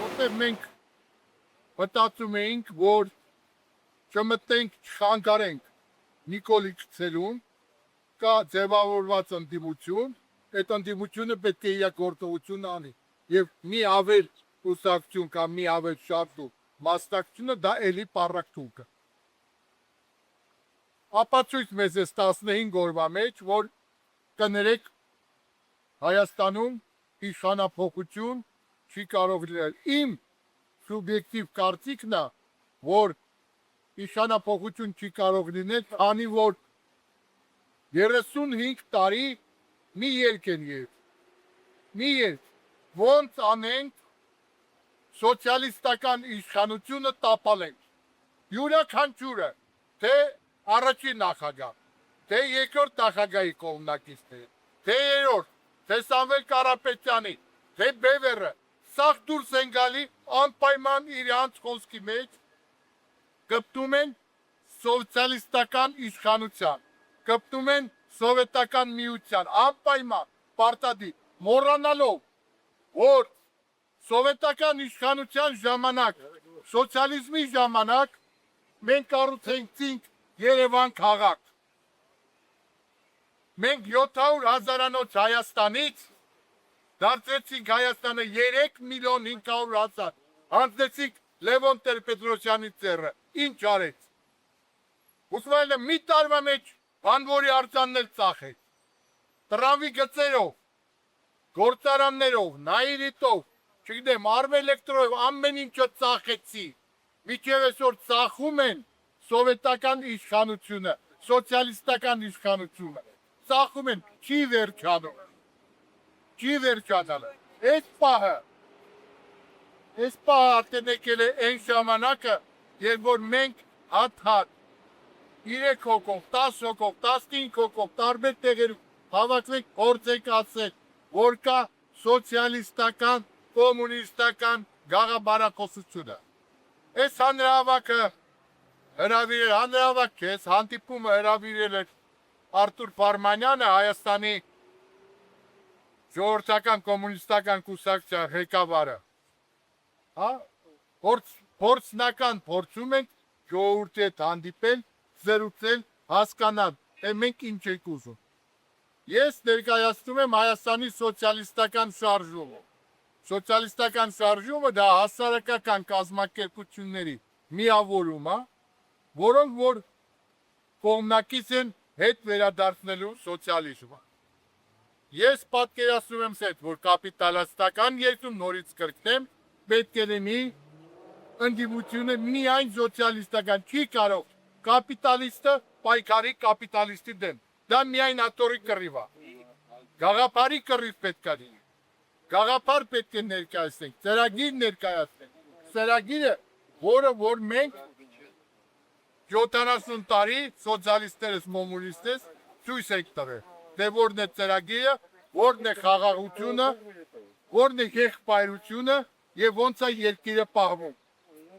Որտեղ մենք մտածում էինք, որ չմտնենք, չխանգարենք Նիկոլի գցելուն, կա ձևավորված ընդդիմություն, այդ ընդդիմությունը պետք է իր գործողությունը անի եւ մի ավել կուսակցություն կամ մի ավել շարժու մասնակցությունը դա էլի պառակտում կա։ Ապացույց մեզ է 15 օրվա մեջ, որ կներեք Հայաստանում իշխանափոխություն չի կարող լինել։ Իմ սուբյեկտիվ կարծիքն է, որ իշխանափոխություն չի կարող լինել, քանի որ 35 տարի մի երկ են երբ, մի երկ, ոնց անենք սոցիալիստական իշխանությունը տապալենք, յուրաքանչյուրը, թե առաջին նախագահ, թե երկրորդ նախագահի կողմնակիցները, թե երրորդ, թե Սամվել Կարապետյանի, թե Բևերը, սաղ դուրս են գալի անպայման իրանց խոսքի մեջ, կպտում են սոցիալիստական իշխանության, կպտում են սովետական միության, անպայման, պարտադիր, մոռանալով, որ սովետական իշխանության ժամանակ, սոցիալիզմի ժամանակ մենք կառուցեցինք Երևան քաղաք։ Մենք 700,000-անոց Հայաստանից դարձրեցինք Հայաստանը 3 միլիոն 500,000, հանձնեցինք Լևոն Տեր-Պետրոսյանի ծեռը, ինչ արեց։ Ուսմայելը մի տարվա մեջ բանվորի արձանն էլ ծախեց, տրամվի գծերով, գործարաններով, նայիրիտով, չգիտեմ, արվելեկտրով, ամեն ինչը ծախեցի, միջև այսօր ծախում են սովետական իշխանությունը, սոցիալիստական իշխանությունը, ծախում են, չի վերջանում, չի վերջանալ, այս պահը ատենեկել է այն ժամանակը, երբ որ մենք հատ-հատ, 3 հոգով, 10 հոգով, 15 հոգով, տարբեր տեղերում հավաքվենք գործենք ասել, որ կա սոցիալիստական, կոմունիստական գաղաբարախոսությունը։ Այս հանրահավաքը հրավիրել, հանրահավաք քեզ, հանդիպումը հրավիրել էր Արտուր Փարմանյանը, Հայաստանի ժողովրդական կոմունիստական կուսակցության ղեկավարը։ Փորձնական փորձում ենք ժողովրդի հետ հանդիպել, զրուցել, հասկանալ, թե մենք ինչ ենք ուզում։ Ես ներկայացնում եմ Հայաստանի սոցիալիստական շարժումը։ Սոցիալիստական շարժումը դա հասարակական կազմակերպությունների միավորում է, որոնք որ կողմնակից են հետ վերադարձնելու սոցիալիզմը։ Ես պատկերացնում եմ սետ, որ կապիտալիստական երկրում նորից կրկնեմ, պետք է լինի ընդդիմությունը միայն սոցիալիստական, չի կարող կապիտալիստը պայքարի կապիտալիստի դեմ, դա միայն ատորի կռիվ է, գաղափարի կռիվ պետք է լինի, գաղափար պետք է ներկայացնենք, ծրագիր ներկայացնենք, ծրագիրը, որը որ մենք 70 տարի սոցիալիստներս, կոմունիստներս ցույց ենք տվել, թե որն է ծրագիրը, որն է խաղաղությունը, որն է եղբայրությունը եւ ոնց է երկիրը պահվում։